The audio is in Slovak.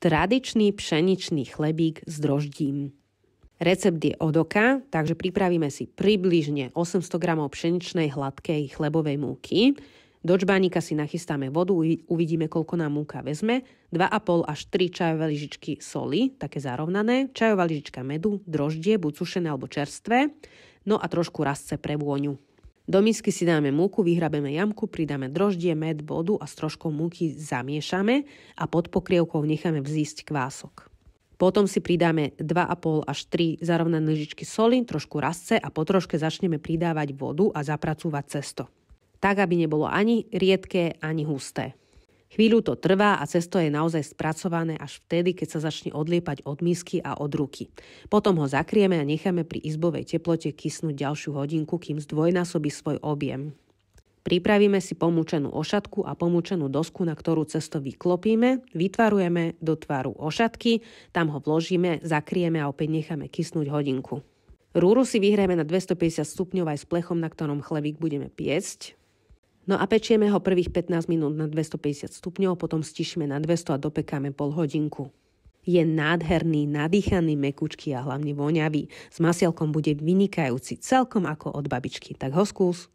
Tradičný pšeničný chlebík s droždím. Recept je od oka, takže pripravíme si približne 800 g pšeničnej hladkej chlebovej múky. Do čbánika si nachystáme vodu, uvidíme, koľko nám múka vezme. 2,5 až 3 čajové lyžičky soli, také zarovnané, čajová lyžička medu, droždie, buď sušené alebo čerstvé, no a trošku rastce pre vôňu. Do misky si dáme múku, vyhrabeme jamku, pridáme droždie, med, vodu a s troškou múky zamiešame a pod pokrievkou necháme vzísť kvások. Potom si pridáme 2,5 až 3 zarovnané lyžičky soli, trošku rastce a po troške začneme pridávať vodu a zapracúvať cesto. Tak, aby nebolo ani riedke, ani husté. Chvíľu to trvá a cesto je naozaj spracované až vtedy, keď sa začne odliepať od misky a od ruky. Potom ho zakrieme a necháme pri izbovej teplote kysnúť ďalšiu hodinku, kým zdvojnásobí svoj objem. Pripravíme si pomúčenú ošatku a pomúčenú dosku, na ktorú cesto vyklopíme, vytvarujeme do tvaru ošatky, tam ho vložíme, zakrieme a opäť necháme kysnúť hodinku. Rúru si vyhrieme na 250 stupňov aj s plechom, na ktorom chlebík budeme piecť. No a pečieme ho prvých 15 minút na 250 stupňov, potom stišíme na 200 a dopekáme pol hodinku. Je nádherný, nadýchaný, mekučký a hlavne voňavý. S masielkom bude vynikajúci, celkom ako od babičky. Tak ho skús.